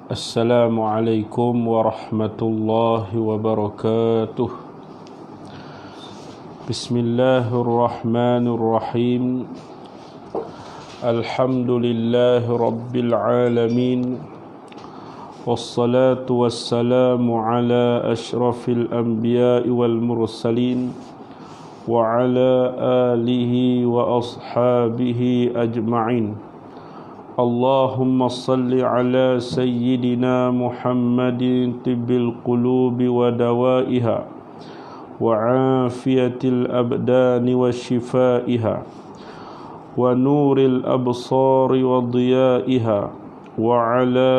Assalamualaikum warahmatullahi wabarakatuh. Bismillahirrahmanirrahim. Alhamdulillahi rabbil alamin. Wassalatu wassalamu ala ashrafil anbiya'i wal mursalin wa ala alihi wa ashabihi ajma'in. Allahumma salli ala sayyidina Muhammadin tibbil qulubi wa dawaiha wa afiyatil abdani wa shifaiha wa nuril absari wa diyaiha wa ala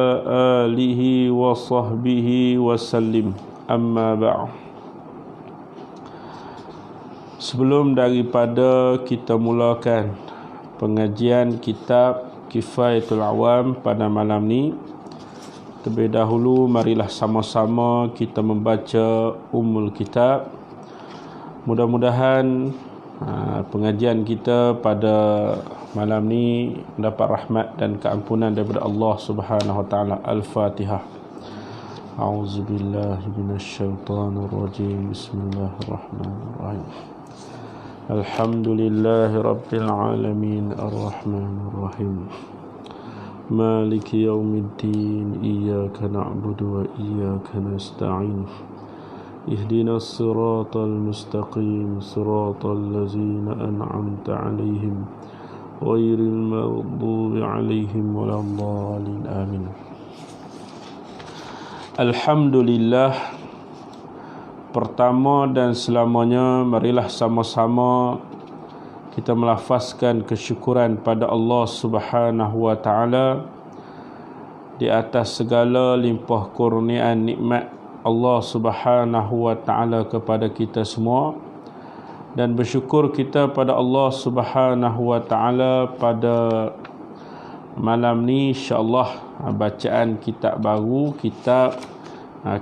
alihi wa sahbihi wa sallim. Amma ba'd. Sebelum daripada kita mulakan pengajian kitab Kifayatul Awam pada malam ni, terlebih dahulu marilah sama-sama kita membaca Ummul Kitab. Mudah-mudahan pengajian kita pada malam ni mendapat rahmat dan keampunan daripada Allah Subhanahu wa taala. Al-Fatihah. A'udzubillahi minasyaitonirrajim. Bismillahirrahmanirrahim. Alhamdulillahi rabbil alamin arrahmanir rahim maliki yaumiddin iyyaka na'budu wa iyyaka nasta'in ihdinas siratal mustaqim siratal ladzina an'amta 'alaihim ghairil maghdubi 'alaihim waladdallin amin. Alhamdulillah. Pertama dan selamanya, marilah sama-sama kita melafazkan kesyukuran pada Allah Subhanahu wa taala di atas segala limpah kurniaan nikmat Allah Subhanahu wa taala kepada kita semua, dan bersyukur kita pada Allah Subhanahu wa taala pada malam ni insya-Allah bacaan kitab baru, kitab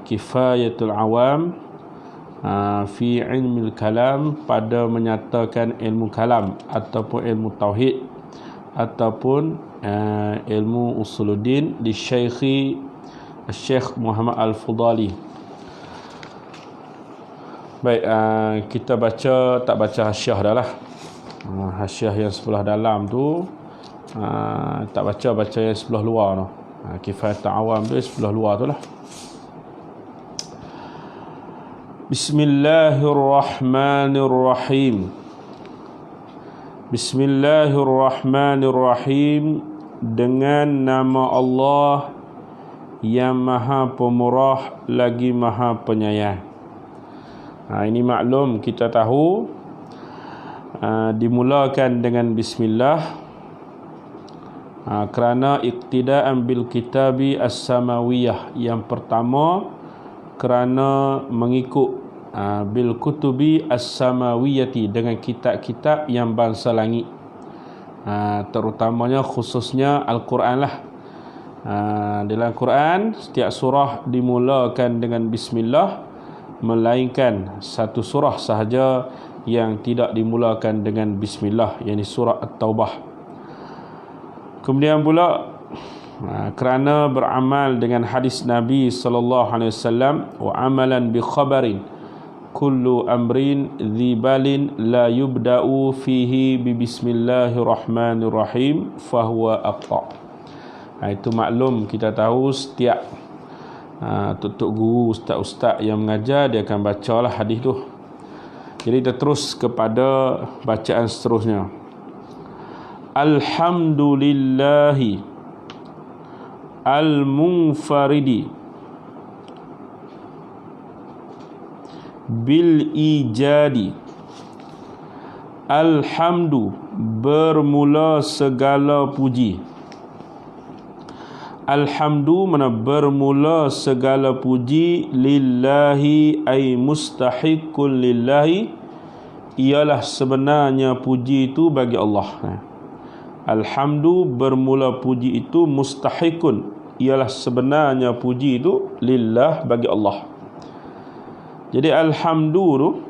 Kifayatul Awam fi ilmil kalam, pada menyatakan ilmu kalam ataupun ilmu tauhid ataupun ilmu usuluddin di Syekh Muhammad Al-Fudali. Baik, kita tak baca hasyiah dah lah. Hasyiah yang sebelah dalam tu tak baca yang sebelah luar tu. Kifayatul Awam tu sebelah luar tu lah. Bismillahirrahmanirrahim. Bismillahirrahmanirrahim. Dengan nama Allah yang Maha Pemurah lagi Maha Penyayang. Ini maklum, kita tahu dimulakan dengan bismillah kerana iqtidaan bil kitabi as-samawiyah. Yang pertama, kerana mengikut bil kutubi as-samawiyati, dengan kitab-kitab yang bangsa langit, terutamanya khususnya Al-Quran lah. Dalam Quran setiap surah dimulakan dengan bismillah, melainkan satu surah sahaja yang tidak dimulakan dengan bismillah, yakni surah At-Taubah. Kemudian pula kerana beramal dengan hadis Nabi sallallahu alaihi wasallam, wa amalan bi khabarin kullu amrin dzibalin la yubda'u fihi bi bismillahirrahmanirrahim fahuwa aqta. Itu maklum, kita tahu setiap tutup guru, ustaz-ustaz yang mengajar, dia akan bacalah hadis tu. Jadi kita terus kepada bacaan seterusnya. Alhamdulillahi al-munfaridi bil ijadi. Alhamdu, bermula segala puji. Alhamdu mana bermula segala puji, lillahi ay mustahiqul lillahi, ialah sebenarnya puji itu bagi Allah. Alhamdu, bermula puji itu, mustahiqun, ialah sebenarnya puji itu, lillah, bagi Allah. Jadi alhamdu tu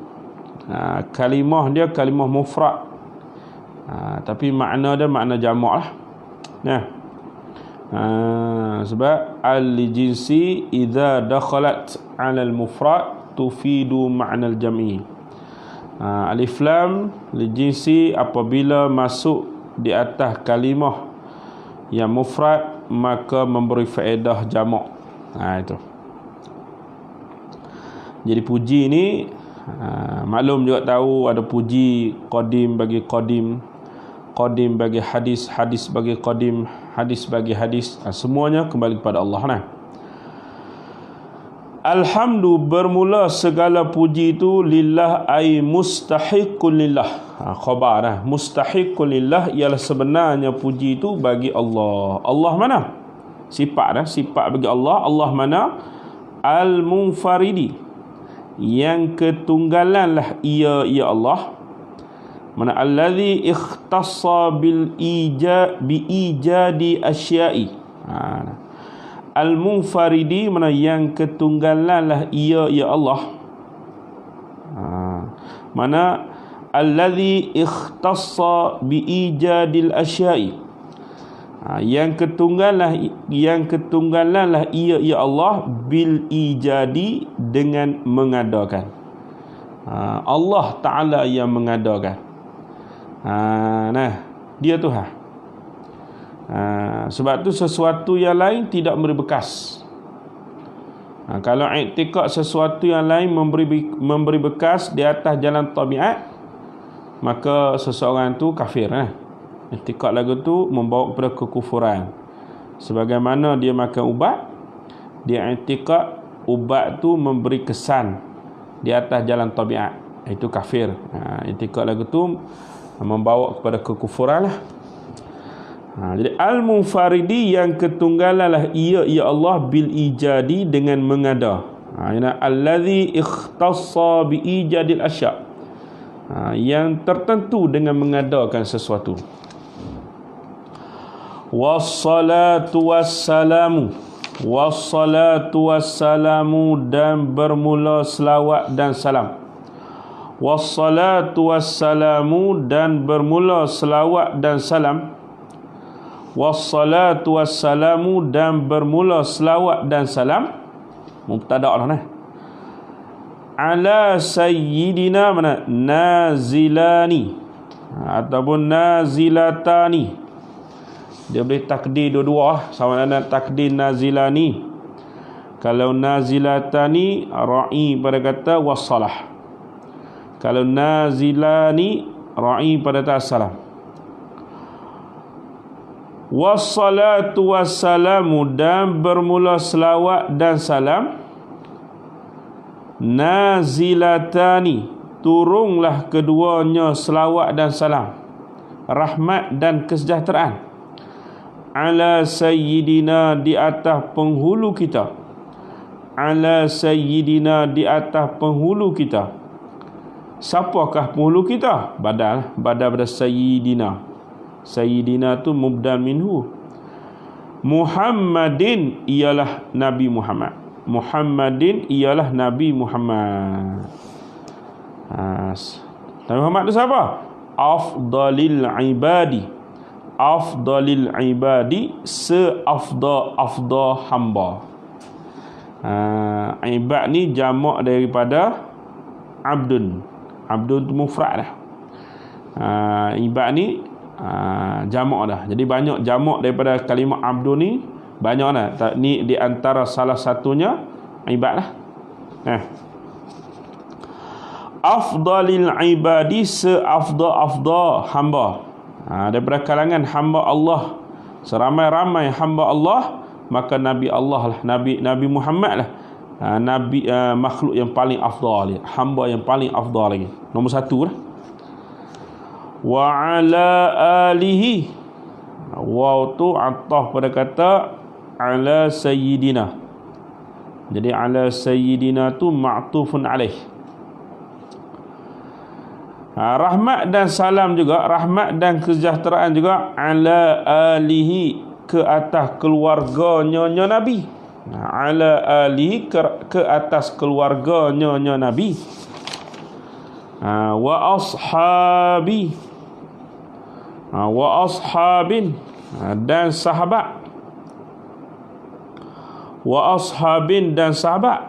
kalimah dia kalimah mufrad, tapi makna dia makna jamak lah. Nah, Sebab al-jinsi idza dakhalat 'ala al-mufrad tufidu ma'na al-jam'i. Alif lam li-jinsi apabila masuk di atas kalimah yang mufrad maka memberi faedah jamak. Itu. Jadi puji ni maklum juga tahu ada puji qadim bagi qadim, qadim bagi hadis, hadis bagi qadim, hadis bagi hadis. Semuanya kembali kepada Allah. Alhamdu bermula segala puji itu lillah ay mustahiqul lillah. Khabar mustahiqul lillah ialah sebenarnya puji itu bagi Allah. Allah mana? Sifat bagi Allah. Allah mana? Al-munfaridi, yang ketunggalan lah ia Allah. Mana? Allazi ikhtassa bil bi ijadi asya'i. Al-munfaridi mana yang ketunggalan lah ia Allah. Mana? Allazi ikhtassa bi ijadil asya'i. Yang ketunggalan lah ia Allah bil ijadi, dengan mengadakan. Allah Ta'ala yang mengadakan. Dia Tuhan. Sebab tu sesuatu yang lain tidak memberi bekas. Kalau i'tiqad sesuatu yang lain memberi bekas di atas jalan tabiat, maka seseorang tu kafir. I'tiqad lagu tu membawa kepada kekufuran. Sebagaimana dia makan ubat, dia i'tiqad ubat tu memberi kesan di atas jalan tabiat, itu kafir. I'tiqad lagu tu membawa kepada kekufuran lah. Jadi al-munfaridi yang ketunggalan lah ia Allah bil ijadi, dengan mengada. Allazi ikhtassa bi ijadil asya', yang tertentu dengan mengadakan sesuatu. Wassalatu wassalamu, wassalatu wassalamu, dan bermula selawat dan salam. Wassalatu wassalamu, dan bermula selawat dan salam. Wassalatu wassalamu, dan bermula selawat dan salam. Mubtada' lah ala sayyidina mana? Nazilani ataupun nazilatani. Dia boleh takdir dua-dua, sama ada takdir nazilani. Kalau nazilatani, ra'i pada kata wassalah. Kalau nazilani, ra'i pada kata salam. Wassalatu wassalamu, dan bermula selawat dan salam. Nazilatani, turunlah keduanya selawat dan salam, rahmat dan kesejahteraan. Ala sayyidina, di atas penghulu kita. Ala sayyidina, di atas penghulu kita. Siapakah penghulu kita? Badal pada sayyidina. Sayyidina tu mubdal minhu. Muhammadin ialah Nabi Muhammad. Muhammadin ialah Nabi Muhammad. Nabi Muhammad tu siapa? Afdalil ibadi. Afdalil ibadi, seafdal hamba. Ibad ni jamak daripada abdun. Abdun tu mufrad dah. Ibad ni jamak dah. Jadi banyak jamak daripada kalimah abdun ni, banyak dah. Ni di antara salah satunya ibad lah. Afdalil ibadi, seafdal hamba. Daripada kalangan hamba Allah, seramai-ramai hamba Allah, maka Nabi Allah lah, Nabi Muhammad lah, Nabi makhluk yang paling afdal, hamba yang paling afdal lagi, nombor satu lah. Wa ala alihi, waw tu ataf pada kata ala sayyidina. Jadi ala sayyidina tu ma'tufun alaih. Rahmat dan salam juga, rahmat dan kesejahteraan juga ala alihi, ke atas keluarganya Nabi. Ala alihi, ke atas keluarganya Nabi. Wa ashabi, wa ashabin, dan sahabat. wa ashabin dan sahabat,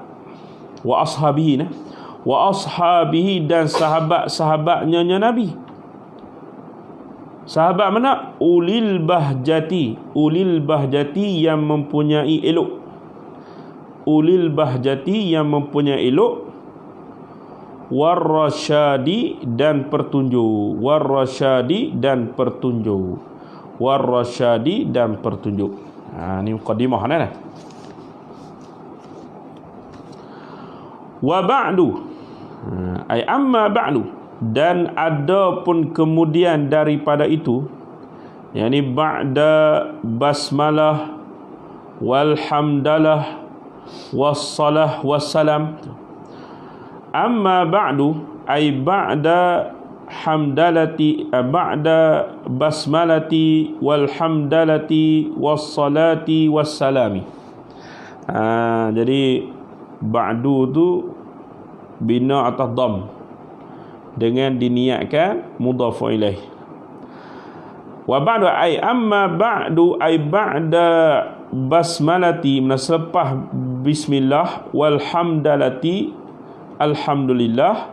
wa ashabihi nah, wa ashabihi dan sahabat-sahabatnya Nabi. Sahabat mana? Ulil bahjati yang mempunyai elok, ulil bahjati yang mempunyai elok, warasyadi dan pertunjuk, warasyadi dan pertunjuk, warasyadi dan pertunjuk. Ni mukadimah nah. Wa ba'du, ay amma ba'du, dan ada pun kemudian daripada itu, yakni ba'da basmalah walhamdalah wassalah wassalam. Amma ba'du ay ba'da hamdalati, ba'da basmalati walhamdalati wassalati wassalami. Jadi ba'du tu bina atas dam dengan diniatkan mudhaf ilaih. Wa ba'du ay amma ba'du ay ba'da basmalati, selepas bismillah, walhamdalati alhamdulillah,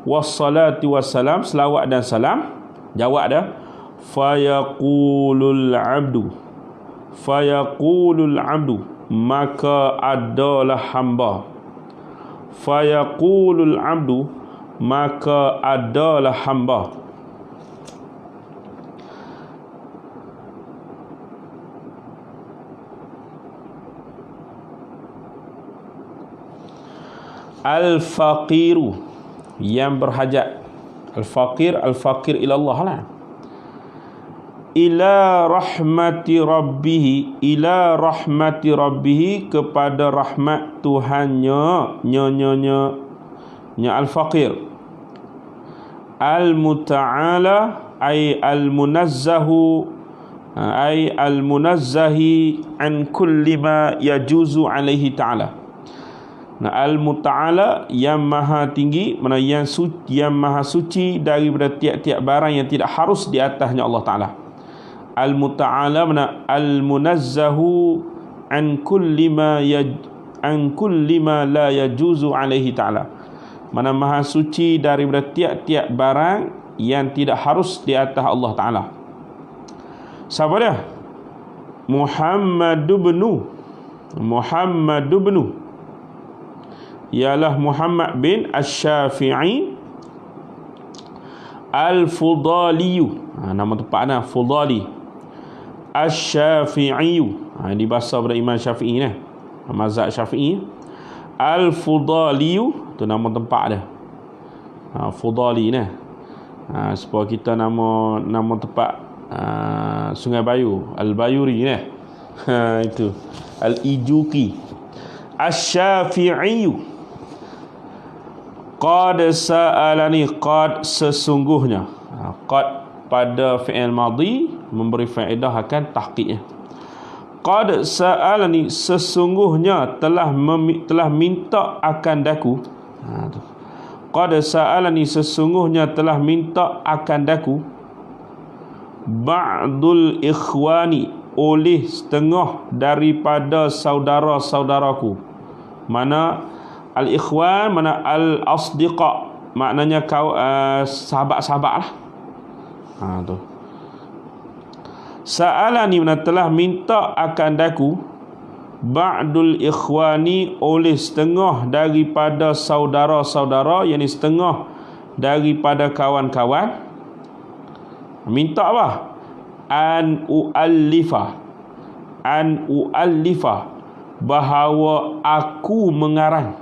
wassalati wassalam, selawat dan salam. Jawab dah. Fayaqulul abdu, maka adalah hamba. Fayaqulul abdu, maka adalah hamba. Al-faqiru, yang berhajat. Al-faqir ilallah lah. Ila rahmati rabbih, ila rahmati rabbih, kepada rahmat Tuhannya, nya al-faqir. Al-muta'ala ay al-munazzahu, ay al-munazzahi an kulli ma yajuzu alaihi ta'ala. Al-muta'ala, yang maha tinggi, mana yang maha suci daripada tiap-tiap barang yang tidak harus di atasnya Allah Ta'ala. Al-muta'ala mana al-munazzahu an kulli ma la yajuzu alaihi ta'ala, mana maha suci daripada tiap-tiap barang yang tidak harus di atas Allah Ta'ala. Siapa dia? Muhammad ibnu ialah Muhammad bin Asy-Syafi'i Al-Fudali. Nama tempatnya Fudali Asy-Syafi'i. Ini bahasa pada Imam Syafi'i ni, mazhab Syafi'i. Al-Fudali tu nama tempat dia. Fudali ni. Supaya kita nama tempat Sungai Bayu, Al-Bayuri ni. Itu Al-Ijuki. Asy-Syafi'i. Qad sa'alani, qad sesungguhnya. Qad pada fi'il madhi memberi faedah akan tahqiqnya. Qad sa'alani, sesungguhnya telah minta akan daku. Qad sa'alani, sesungguhnya telah minta akan daku. Ba'dul ikhwani, oleh setengah daripada saudara-saudaraku. Mana al-ikhwan, mana al-asdiqa, maknanya kau sahabat-sahabat lah. Tu. Sa'alani, mana telah minta akan daku. Ba'dul ikhwani, oleh setengah daripada saudara-saudara, yakni setengah daripada kawan-kawan. Minta apa? An u'allifa, bahawa aku mengarang.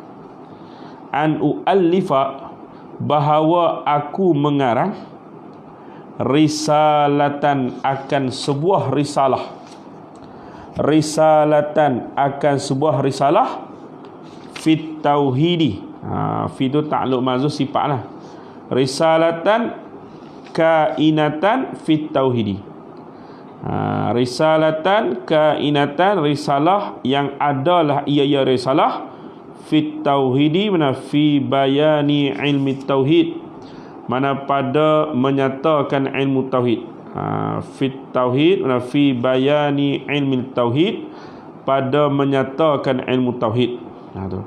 An u'allifa, bahawa aku mengarang. Risalatan, akan sebuah risalah. Risalatan, akan sebuah risalah. Fit tauhidi. Fit tu ta'alluq mazuz sifatlah. Risalatan kainatan fit tauhidi. Risalatan kainatan, risalah yang adalah ia risalah. Fit tauhidi, mana fi bayani ilmi tauhid, mana pada menyatakan ilmu tauhid. Fit tauhid, mana fi bayani ilmi tauhid, pada menyatakan ilmu tauhid. Tu.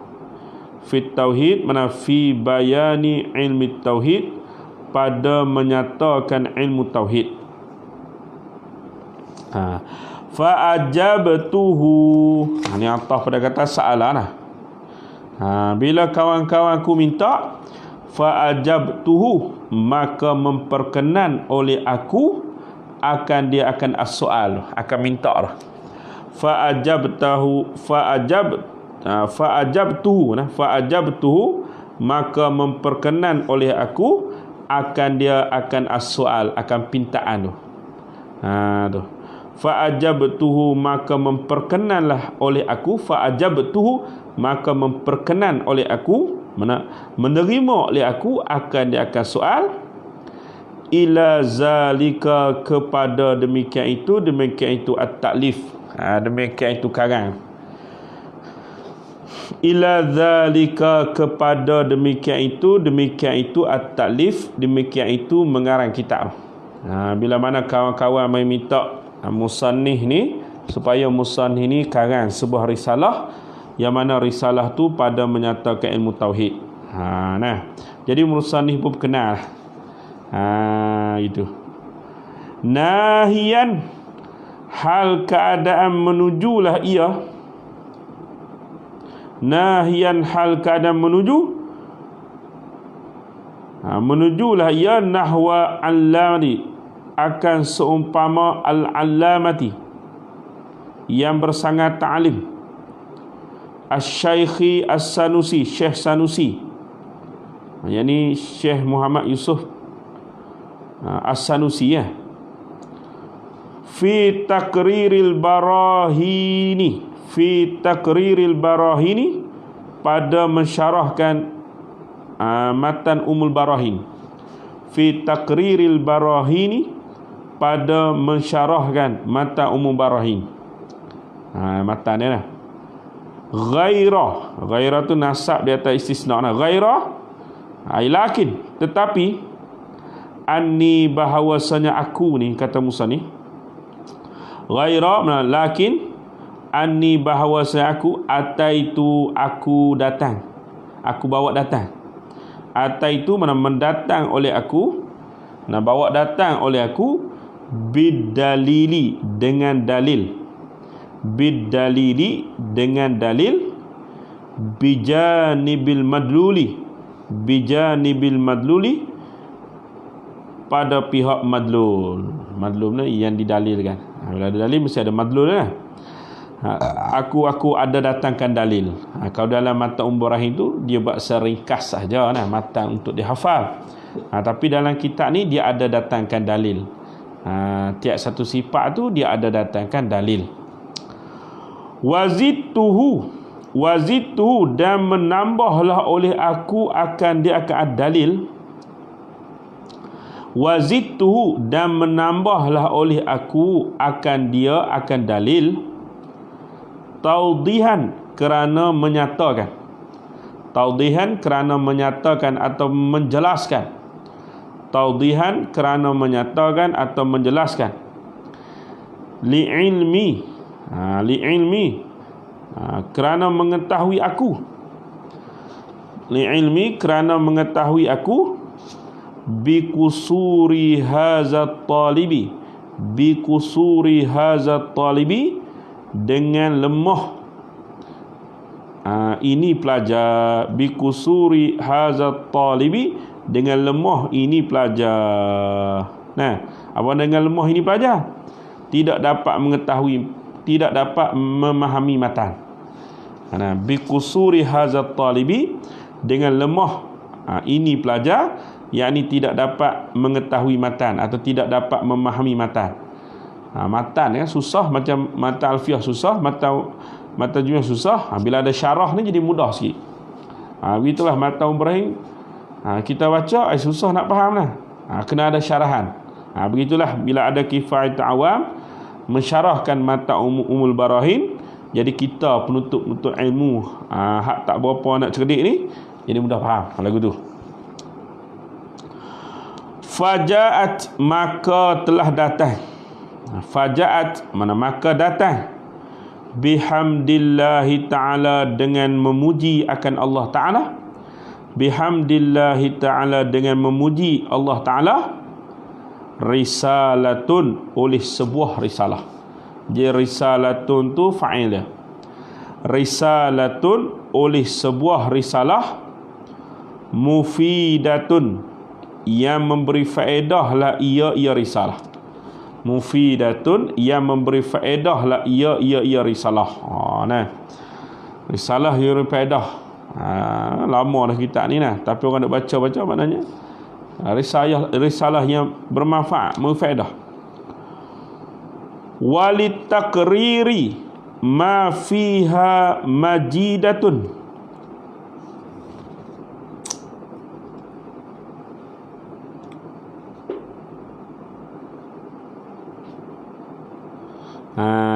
Fit tauhid mana fi bayani ilmi tauhid, pada menyatakan ilmu tauhid. Fa ajabtuhu. Ni ataf pada kata sa'alah. Bila kawan-kawanku minta, fa ajabtuhu, maka memperkenan oleh aku, dia akan as-soal, akan minta lah. Fa ajabtuhu, maka memperkenan oleh aku, dia akan as-soal, akan pintaan tu. Tu. Fa ajabtuhu, maka memperkenanlah oleh aku, fa ajabtuhu, maka memperkenan oleh aku, menerima oleh aku, dia akan soal, ila zalika, kepada demikian itu at-ta'lif, demikian itu karang. Ila zalika, kepada demikian itu at-ta'lif, demikian itu mengarang kitab. Bila mana kawan-kawan mai minta musannif ni, supaya musannif ni karang sebuah risalah, yang mana risalah tu pada menyatakan ilmu tauhid. Jadi musannif pun kenal. Itu. Nahiyan, hal keadaan menujulah ia. Nahiyan, hal keadaan menujulah ia, nahwa al-lari, akan seumpama al-allamati, yang bersangat ta'lim, asy-syaikhi as-Sanusi, Syekh Sanusi, yakni Syekh Muhammad Yusuf as-Sanusi, fi taqriril barahini, pada mensyarahkan matan Ummul Barahin. Fi taqriril barahini, pada mensyarahkan matan Ummul Barahin. Matan ni lah. Ghairah tu nasab di atas istisna. Ghairah lakin, tetapi, anni, bahawasanya aku ni, kata Musa ni, ghairah lakin, anni, bahawasanya aku, ataitu, aku datang, aku bawa datang. Ataitu mana mendatang oleh aku, bawa datang oleh aku, bidalili, dengan dalil, bidalili, dengan dalil, bijanibil madluli, pada pihak madlul. Madlul ni yang didalilkan. Bila ada dalil mesti ada madlul lah. Aku ada datangkan dalil. Kalau dalam matan Ummul Barahin tu dia buat seringkas saja matan untuk dihafal. Tapi dalam kitab ni dia ada datangkan dalil. Tiap satu sifat tu dia ada datangkan dalil. Wazidtuhu, dan menambahlah oleh aku, dia akan ada dalil. Wazidtuhu, dan menambahlah oleh aku, dia akan dalil. Taudihan, kerana menyatakan. Taudihan, kerana menyatakan atau menjelaskan. Taudihan, kerana menyatakan atau menjelaskan. Li'ilmi, kerana mengetahui aku. Li'ilmi, kerana mengetahui aku. Bikusuri hazat talibi, dengan lemah ini pelajar. Bikusuri hazat talibi, dengan lemah ini pelajar. Apa dengan lemah ini pelajar? Tidak dapat mengetahui, tidak dapat memahami matan. Bikusuri hazat talibi, dengan lemah ini pelajar, yakni tidak dapat mengetahui matan atau tidak dapat memahami matan. Matan susah, macam matan alfiah susah, matan jumlah susah. Bila ada syarah ni jadi mudah sikit. Begitulah matan Ummul Barahin. Kita baca susah nak faham lah. Kena ada syarahan. Begitulah bila ada Kifayatul Awam mensyarahkan matan Ummul Barahin, jadi kita penuntut ilmu hak tak berapa nak cerdik ni jadi mudah faham lagu tu. Fajaat, maka telah datang. Fajaat mana maka datang. bihamdillahi ta'ala, dengan memuji akan Allah Ta'ala, bihamdillahi ta'ala, dengan memuji Allah Ta'ala, risalatun, oleh sebuah risalah. Jadi risalatun tu fa'il dia. Risalatun, oleh sebuah risalah, mufidatun, yang memberi faedah lah ia risalah. Mufidatun, yang memberi faedah lah ia risalah. Nah, risalah yang memberi faedah. Lama dah kitab ni nah, tapi orang nak baca maknanya risalah yang bermanfaat, berfaedah. Walitakriri ma fiha majidatun,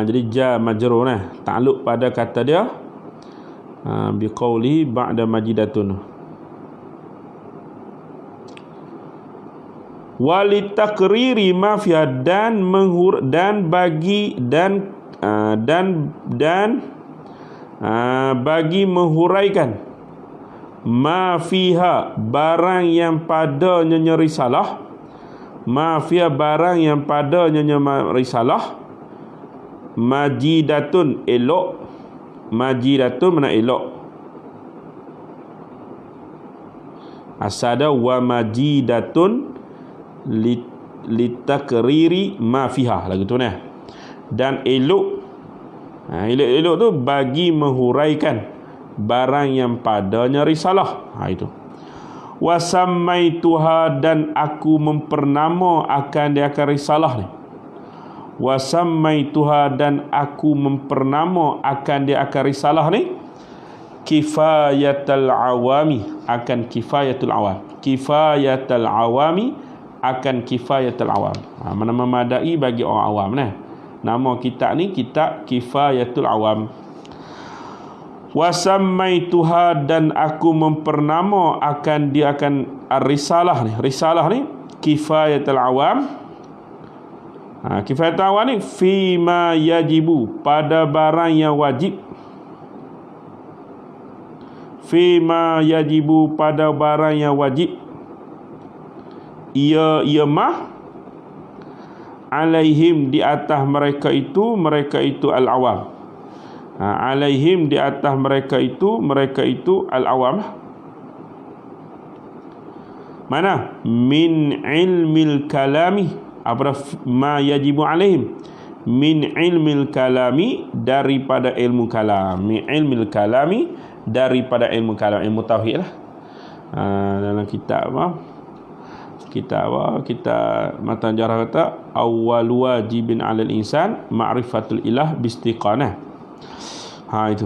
jadi ja majrur nah, takluk pada kata dia biqauli ba'da majidatun. Walitakriri ma fiha, dan bagi menghuraikan ma fiha, barang yang padanya risalah, ma fiha, barang yang padanya risalah, majidatun, elok. Majidatun mana elok, asada wa majidatun litakriri ma fiha lagu tu nah. Dan elok, elok tu bagi menghuraikan barang yang padanya risalah. Itu. Wasammaituha, dan aku mempernama akan dia akan risalah ni. Wasammaituha, dan aku mempernama akan dia akan risalah ni, kifayatul awami, akan kifayatul awam. Kifayatul awami, akan kifayatul awam. Mana memadai bagi orang awam nah. Nama kitab ni kitab Kifayatul Awam. Wasammaituha, dan aku mempernama akan dia akan risalah ni. Risalah ni Kifayatul Awam. Kifayatul Awam ni fima yajibu, pada barang yang wajib. Fima yajibu, pada barang yang wajib. Ia mah alaihim, di atas mereka itu al-awam. Alaihim, di atas mereka itu al-awam. Mana? Min ilmil kalami, apa ma yajibu alaihim, min ilmil kalami, daripada ilmu kalam. Min ilmil kalami, daripada ilmu kalam, ilmu tauhid lah. Dalam kitab kita matan jarah kata awwal wajibin 'alal insan ma'rifatul ilah biistiqanah. Itu.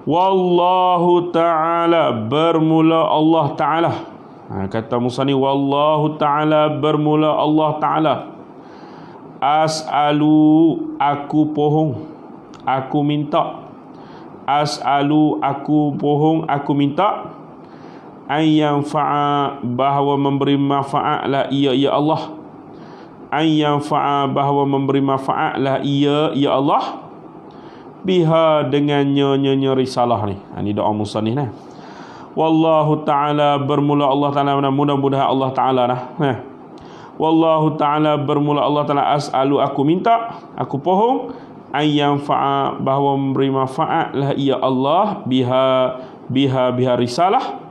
Wallahu ta'ala, bermula Allah ta'ala. Kata Musa ni, wallahu ta'ala, bermula Allah ta'ala. As'alu, aku pohon, aku minta. As'alu, aku pohon, aku minta. Ayyam fa'a, bahawa memberi manfaat lah ia Allah. Ayyam fa'a, bahawa memberi manfaat lah ia Allah. Biha, dengan nyonya risalah ni. Ini doa Musa ni nah. Wallahu ta'ala, bermula Allah ta'ala, mudah-mudahan Allah ta'ala nah. Wallahu ta'ala, bermula Allah ta'ala. As'alu, aku minta, aku pohon. Ayyam fa'a, bahawa memberi manfaat lah ia Allah. Biha risalah.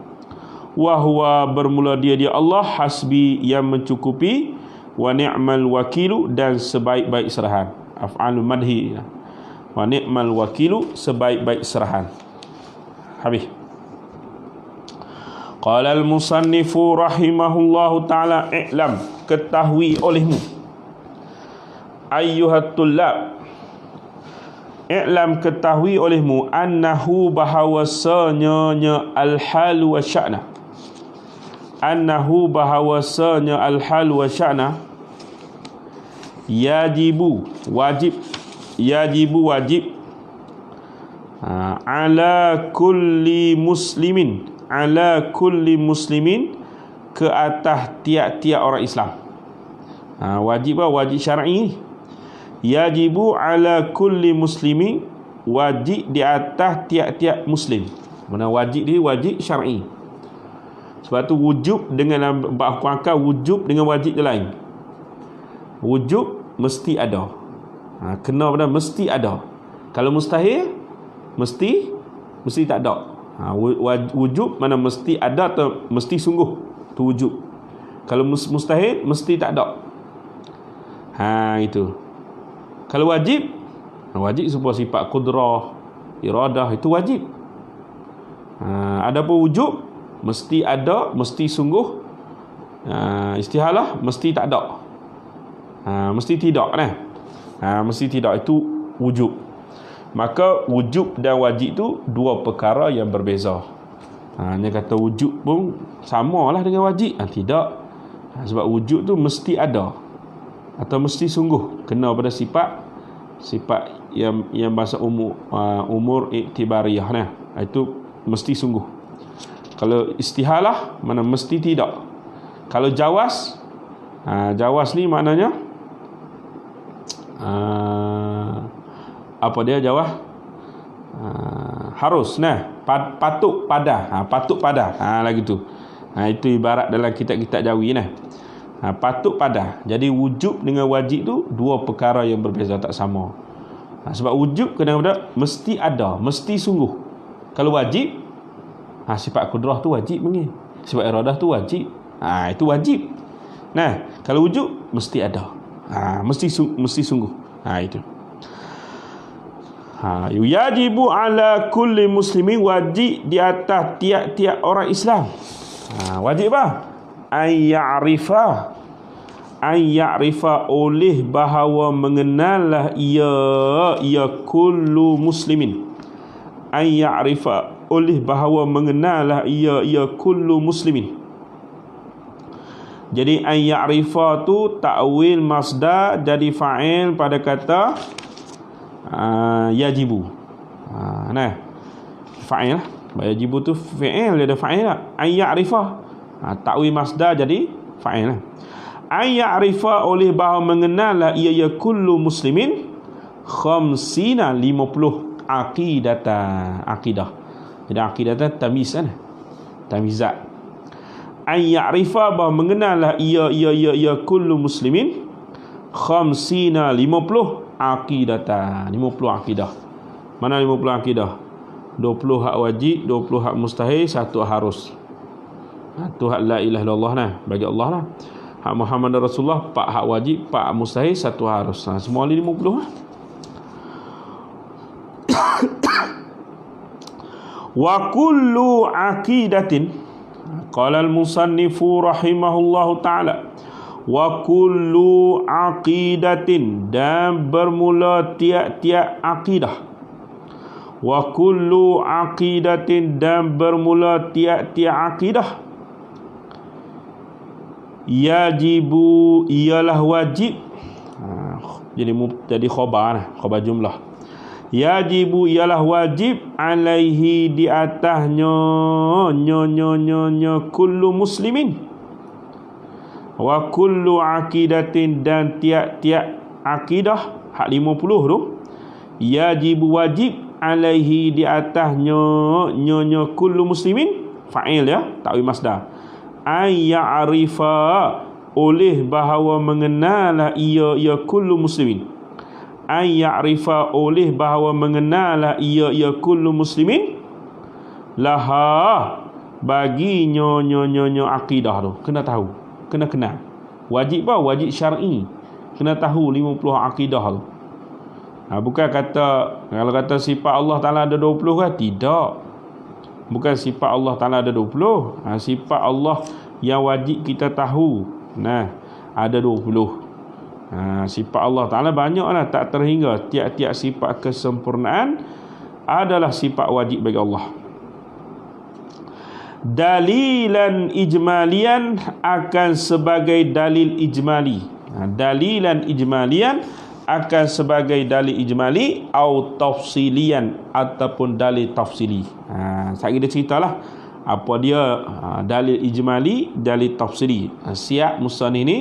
Wahwa, bermula dia Allah, hasbi, yang mencukupi, wa ni'mal wakilu, dan sebaik-baik serahan. Af'alul madhi. Wa ni'mal wakilu, sebaik-baik serahan. Habis. Qala al-musannifu rahimahullahu ta'ala, i'lam, ketahui olehmu, ayyuhat tullab, i'lam, ketahui olehmu, annahu, bahawasanya al-hal wa sya'na, annahu, bahawasanya al-hal wa sya'na, yajibu, wajib, yajibu, wajib, ala kulli muslimin, ala kulli muslimin, ke atas tiap-tiap orang Islam. Wajib apa? Wajib syar'i. yajibu ala kulli muslimi, wajib di atas tiap-tiap muslim. Mana wajib ni wajib syar'i. Sebab tu wujub dengan aku angkat wujub dengan wajib dia lain. Wujub mesti ada. Kena pada mesti ada. Kalau mustahil mesti tak ada. Wujub mana mesti ada atau mesti sungguh, tu wujub. Kalau mustahil mesti tak ada. Itu. Kalau wajib sebuah sifat qudrah, iradah, itu wajib. Adapun wujub mesti ada, mesti sungguh. Istihalah mesti tak ada. Mesti tidak nah. Mesti tidak, itu wujub. Maka wujub dan wajib tu dua perkara yang berbeza. Dia kata wujub pun samalah dengan wajib. Tidak. Sebab wujub tu mesti ada atau mesti sungguh, kena pada sifat yang bahasa umur iktibariyah nah. Itu mesti sungguh. Kalau istihalah mana mesti tidak. Kalau jawas, jawas ni maknanya apa dia jawab? Harus nah, patut pada. Patut pada. Lagi tu. Itu ibarat dalam kitab-kitab Jawi nah. Patut pada. Jadi wujub dengan wajib tu dua perkara yang berbeza, tak sama. Sebab wujub kadang-kadang mesti ada, mesti sungguh. Kalau wajib, sifat kudrah tu wajib mengi. Sifat iradah tu wajib. Itu wajib. Nah, kalau wujub mesti ada. Mesti sungguh. Itu. Yajibu ala kulli muslimin, wajib di atas tiap-tiap orang Islam. Wajib apa? An ya'rifa oleh bahawa mengenallah ia kullu muslimin. An ya'rifa oleh bahawa mengenallah ia kullu muslimin. Jadi an ya'rifa tu ta'wil masdar jadi fa'il pada kata yajibu. Nah, fa'il lah. Yajibu tu fi'il, dia ada fa'il lah. An ya'rifa, ta'wil masdar jadi fa'il lah. An ya'rifa oleh bahawa mengenallah ia kullu muslimin khamsina 50 aqidah. Jadi aqidah tamiz kan, tamizat. An ya'rifa bahawa mengenallah ia kullu muslimin khamsina 50 aqidatan, 50 akidah. Mana 50 akidah? 20 hak wajib, 20 hak mustahil, 1 harus. Tu hak la ilaha illallah nah, bagi Allah lah. Hak Muhammad Rasulullah 4 hak wajib, 4 hak mustahil, 1 harus. Semua 50 lah. Wa kullu aqidatin, qala al-musannifu rahimahullahu ta'ala, wa kullu aqidatin, dan bermula tiap-tiap akidah. Wa kullu aqidatin, dan bermula tiap-tiap akidah. Yajibu, ialah wajib. Jadi khabar jumlah. Yajibu, ialah wajib, alaihi, di atasnya, kullu muslimin. Wa kullu aqidatin, dan tiap-tiap akidah, hak 50 tu, yajibu, wajib, alaihi, di atasnya, kullu muslimin, fa'il ya, ta'wil masdar. Ay ya'rifa, oleh bahawa mengenallah ia kullu muslimin. Ay ya'rifa, oleh bahawa mengenallah ia kullu muslimin, laha, bagi nyo akidah tu, kena tahu, kena kenal. Wajib apa? Wajib syar'i. Kena tahu 50 akidah tu. Bukan kata, kalau kata sifat Allah Ta'ala ada 20 kan? Tidak. Bukan sifat Allah Ta'ala ada 20. Sifat Allah yang wajib kita tahu, nah, ada 20. Sifat Allah Ta'ala banyaklah, tak terhingga. Tiap-tiap sifat kesempurnaan adalah sifat wajib bagi Allah. Dalilan ijmalian, akan sebagai dalil ijmali. Dalilan ijmalian, akan sebagai dalil ijmali, atau tafsilian, ataupun dalil tafsili. Saya dia ceritalah apa dia dalil ijmali, dalil tafsili. Siap musannif ni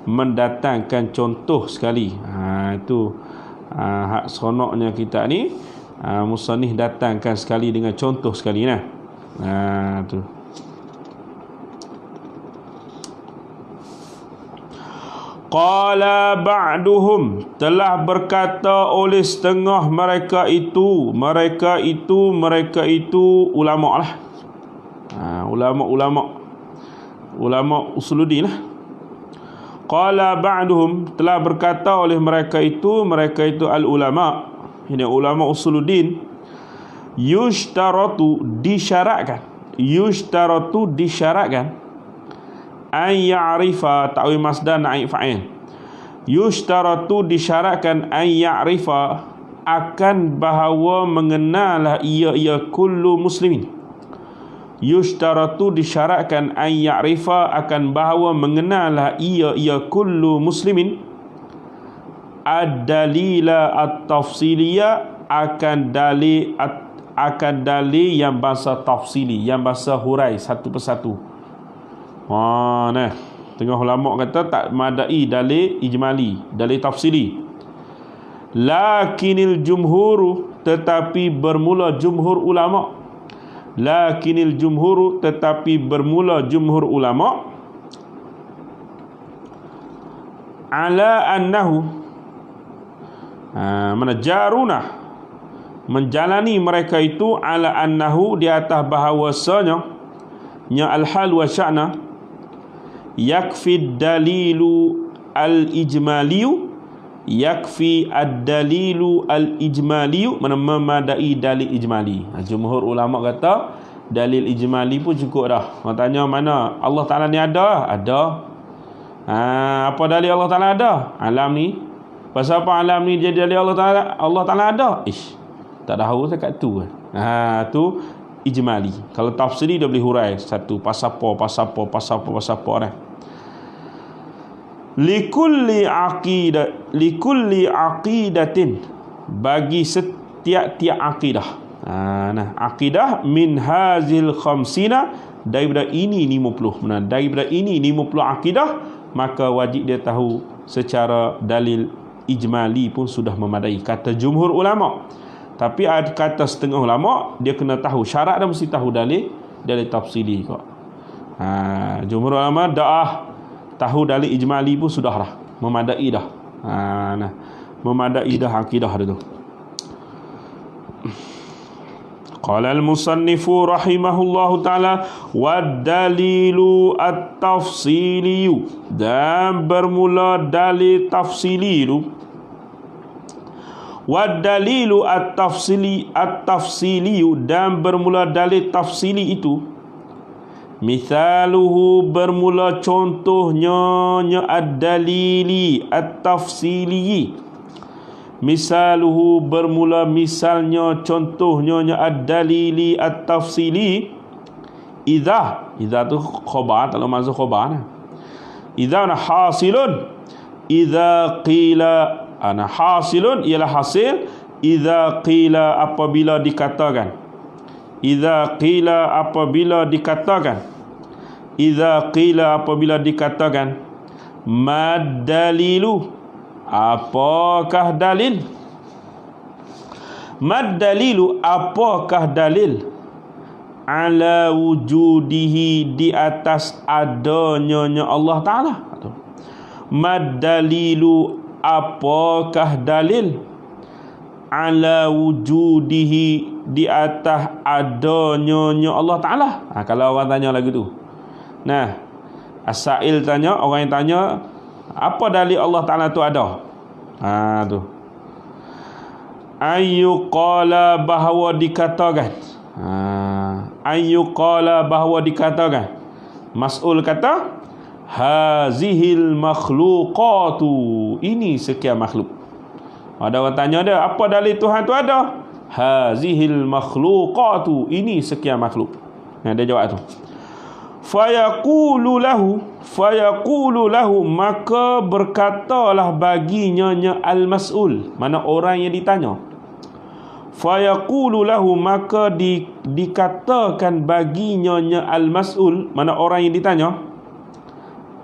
mendatangkan contoh sekali. Itu hak seronoknya kita ni, musannif datangkan sekali dengan contoh sekali nah. Tu. Qala ba'duhum, telah berkata oleh setengah mereka itu ulama lah. Ulama usuluddin lah. Qala ba'duhum, telah berkata oleh mereka itu al-ulama, ini ulama usuluddin, yushtaratu disyaratkan an ya'rifa, ta'wil masdar naib fa'il, yushtaratu disyaratkan an ya'rifa, akan bahawa mengenallah ia kullu muslimin. Yushtaratu disyaratkan an ya'rifa, akan bahawa mengenallah ia kullu muslimin, ad-dalila at-tafsiliyah, akan dalil yang bahasa tafsili, yang bahasa hurai satu persatu. Nah, tengah ulama kata tak madai dalil ijmali, dalil tafsili. Lakinil jumhuru, tetapi bermula jumhur ulama, ala annahu, jaruna, menjalani mereka itu, ala annahu, di atas bahawasanya, nya al-hal wa sya'na, yakfi ad-dalilu al-ijmaliyu, mana memadai dalil ijmali. Jumhur ulama kata dalil ijmali pun cukup dah. Orang tanya mana Allah Ta'ala ni ada? Apa dalil Allah Ta'ala ada? Alam ni. Pasal apa alam ni jadi dalil Allah Ta'ala ada? Tak tahu dekat tu. Tu ijmali. Kalau tafsiri dia boleh hurai satu pasal apa. Likulli aqidatin, bagi setiap-tiap akidah. Akidah min hazil khamsina, daripada ini 50. Daripada ini 50 akidah, maka wajib dia tahu secara dalil ijmali pun sudah memadai, kata jumhur ulama. Tapi ada kata setengah ulama, dia kena tahu syarat, dan mesti tahu dalil tafsili kok. Jumhur ulama tahu dalil ijmali pun sudah dah memadai dah. Memadai dah akidah dia tu. Qala al-musannifu rahimahullahu ta'ala, wad dalilu at-tafsiliyu, dan bermula dalil tafsili itu, wad dalilu at-tafsiliyu, dan bermula dalil tafsili itu, mithaluhu, bermula contohnya, ad-dalili at-tafsili, misaluhu, bermula misalnya, contohnya, ad-dalili at-tafsili, idza tu khabar, kalau maksud khabar, idza hasilun, idza qila, hasilun ialah hasil, idza qila apabila dikatakan, idza qila apabila dikatakan, mad dalilu, apakah dalil, mad dalilu, apakah dalil, ala wujudihi, di atas adanya Allah Ta'ala. Mad dalilu, apakah dalil, ala wujudihi, di atas adanya Allah Ta'ala. Kalau orang tanya lagu tu, as-sa'il tanya, orang yang tanya, apa dalil Allah Ta'ala tu ada? Tu ayyuqala, bahawa dikatakan, ayyuqala, bahawa dikatakan, mas'ul kata, hazihil makhluqatu, ini sekian makhluk. Ada orang tanya dia, apa dalil Tuhan tu ada? Hazihil makhluqatu, ini sekian makhluk. Dia jawab tu. Fayaqulu lahu, maka berkatalah baginya al-mas'ul, mana orang yang ditanya. Fayaqulu lahu, maka dikatakan baginya al-mas'ul, mana orang yang ditanya.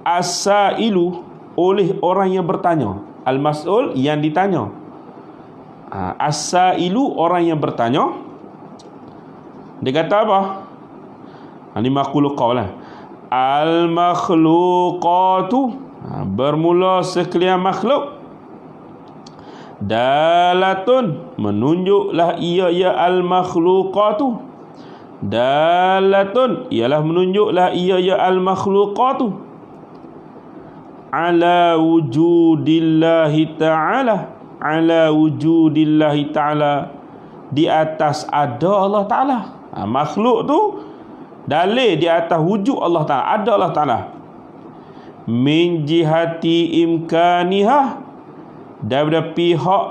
As-sailu, oleh orang yang bertanya. Al-mas'ul yang ditanya. As-sailu orang yang bertanya. Dia kata apa? Ini maqul qaul lah. Al-makhluqatu, bermula sekalian makhluk, dalatun, menunjuklah ia al-makhluqatu, dalatun, ialah menunjuklah ia al-makhluqatu, ala wujudillahi ta'ala, ala wujudillahi ta'ala, di atas ada Allah Ta'ala. Makhluk tu dalil di atas wujud Allah Ta'ala, ada Allah Ta'ala. Min jihati imkaniha, daripada pihak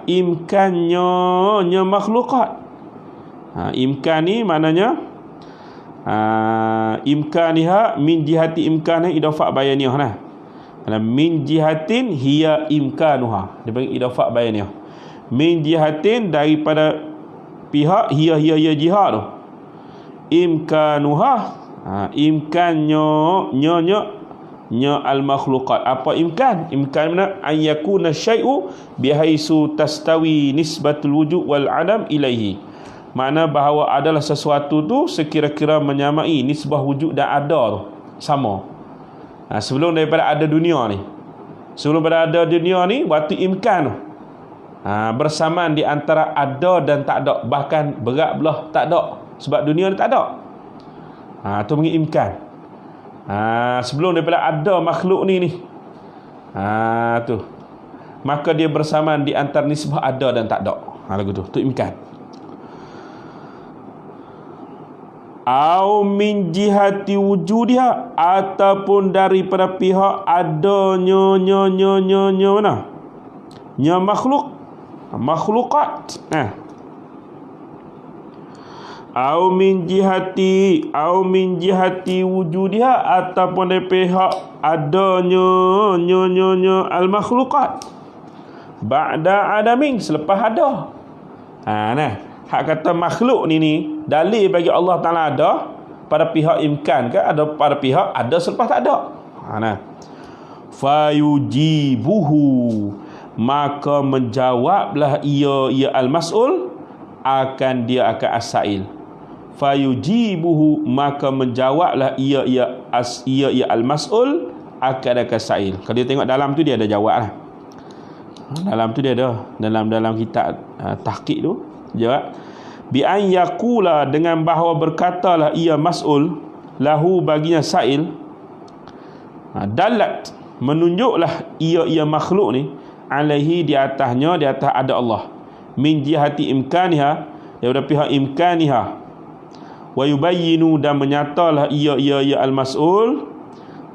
imkannya makhlukat. Imkan ni maknanya imkaniha, min jihati imkaniha, idafah bayaniyah nah. Min jihatin hiya imkanuha, dia panggil idafah bayaniyah. Min jihatin, daripada pihak, hiya jihad tu, imkanuha, imkannya al-makhluqat. Apa imkan? Imkan mana? An yakuna syai'u bihaisu tastawi nisbatul wujud wal adam ilaihi. Makna bahawa adalah sesuatu tu sekira-kira menyamai nisbah wujud dan ada tu sama. Sebelum daripada ada dunia ni, sebelum daripada ada dunia ni, waktu imkan tu bersamaan di antara ada dan tak ada, bahkan berat belah tak ada, sebab dunia ni tak ada. Tu panggil imkan. Sebelum daripada ada makhluk ni tu, maka dia bersamaan di antara nisbah ada dan tak ada. Lagu tu imkan. Au min jihati wujudiha, ataupun daripada pihak adanya mana? Nya makhlukat. Au min jihati wujudiha, ataupun dari pihak adanya al-makhlukat ba'da adamin, selepas ada. Hak kata makhluk ni dalil bagi Allah Ta'ala ada pada pihak imkan ke, ada pada pihak ada selepas tak ada. Fayujibuhu, maka menjawablah ia al-mas'ul, akan dia akan as-sa'il. Fayujibuhu, maka menjawablah ia al-mas'ul, akan sa'il. Kalau dia tengok dalam tu dia ada jawab lah. Dalam tu dia ada, dalam kitab tahqiq tu jawab bi an yaqula, dengan bahawa berkatalah ia mas'ul, lahu baginya sa'il, dalat, menunjuklah ia makhluk ni, alaihi, di atasnya, di atas ada Allah, min jihati imkaniha, daripada pihak imkaniha, wa yubayyinu, dan menyatalah ia al-mas'ul,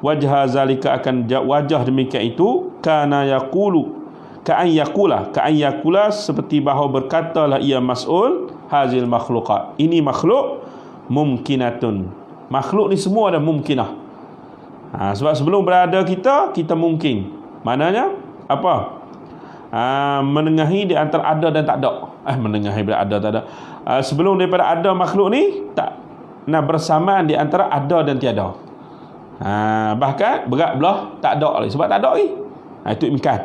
wajha zalika, akan wajah demikian itu, kana yaqulu, ka'an yakula, seperti bahawa berkatalah ia mas'ul, hazil makhluqat, ini makhluk, mumkinatun, makhluk ni semua ada mumkinah. Sebab sebelum berada kita mungkin, maknanya apa? Menengahi di antara ada dan tak ada. Menengahi daripada ada tak ada. Sebelum daripada ada makhluk ni, tak bersamaan di antara ada dan tiada. Bahkan berat belah tak ada lagi, sebab tak ada lagi. Itu imkan.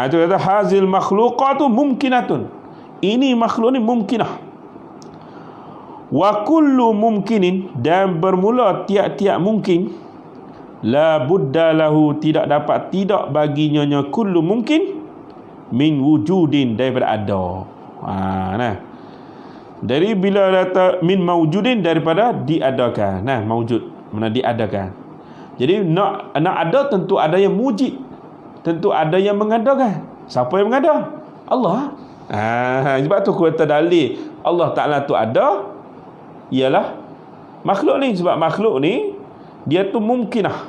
Itu kata hazil makhluqatu mumkinatun, ini makhluk ni mumkinah. Wa kullu mumkinin, dan bermula tiap-tiap mungkin, la budda lahu, tidak baginya kullu mungkin, min wujudin, daripada ada. Dari bila kata min mawjudin, daripada diadakan. Mawjud mana diadakan. Jadi nak ada, tentu ada yang mujid, tentu ada yang mengadakan. Siapa yang mengada? Allah. Sebab tu kata dalil Allah Ta'ala tu ada ialah makhluk ni. Sebab makhluk ni dia tu mumkinah.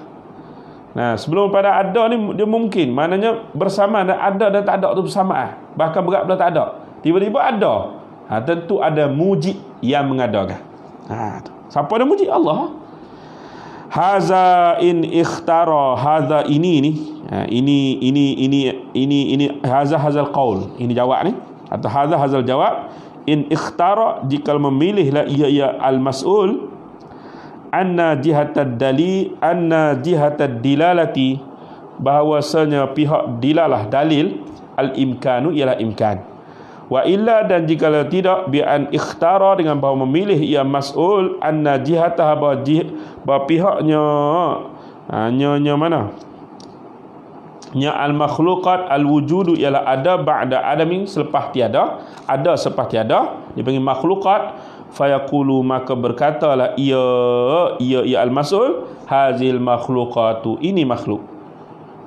Sebelum pada ada ni dia mungkin, maknanya bersamaan, ada dan tak ada tu bersamaan, bahkan berat belah tak ada, tiba-tiba ada. Tentu ada mujid yang mengadakan. Siapa ada mujid? Allah. Haza in ikhtara, haza ini hazal qaul, ini jawab ni, atau hazal jawab. In ikhtara, jika memilihlah ia al-mas'ul, anna jihatad dilalati, bahawasanya pihak dilalah dalil al-imkanu ialah imkan. Wa illa, dan jikalau tidak, bi an ikhtara, dengan bahawa memilih ia mas'ul anna jihataha, bahawa pihaknya nya mana? Nya al-makhluqat al-wujudu ialah ada ba'da adamin, selepas tiada, ada selepas tiada, dipanggil makhluqat. Fayaqulu, maka berkatalah ia al-mas'ul, hazil makhluqatu, ini makhluk,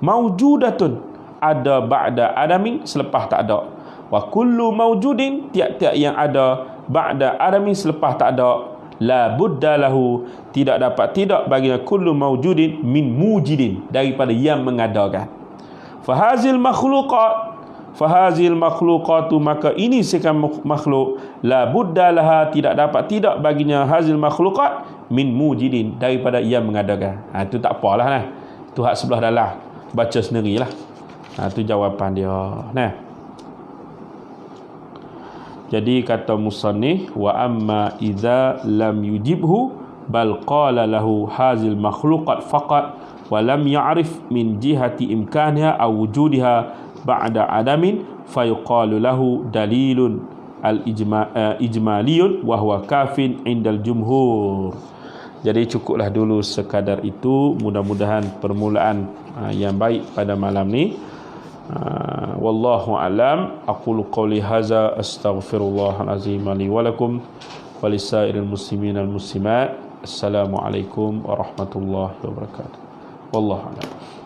maujudatun, ada ba'da adamin, selepas tak ada. Wa kullu maujudin, tiap-tiap yang ada ba'da adamin, selepas tak ada, la budda lahu, tidak dapat tidak baginya kullu maujudin min mujidin, daripada yang mengadakan. Fahazil makhluqatu, maka ini sekan makhluk, la budda laha, tidak dapat tidak baginya hazil makhluqat min mujidin, daripada yang mengadakan. Itu tak apalah nah. Itu hak sebelah dalam, baca sendirilah. Itu jawapan dia. Nah, jadi kata musannif, wa amma idza lam yujibhu bal qala lahu hazil makhluqat faqat wa lam ya'rif min jihati imkaniha aw wujudiha ba'da adamin, fayuqalu lahu dalilun al-ijmaliyun wa huwa kafin indal jumhur. Jadi cukuplah dulu sekadar itu. Mudah-mudahan permulaan yang baik pada malam ni. Wallahu alam. Aqulu qawli hadza, astaghfirullahal azim li wa lakum wa lisairil muslimin al muslimat. Assalamualaikum warahmatullahi wabarakatuh. Wallahu a'lam.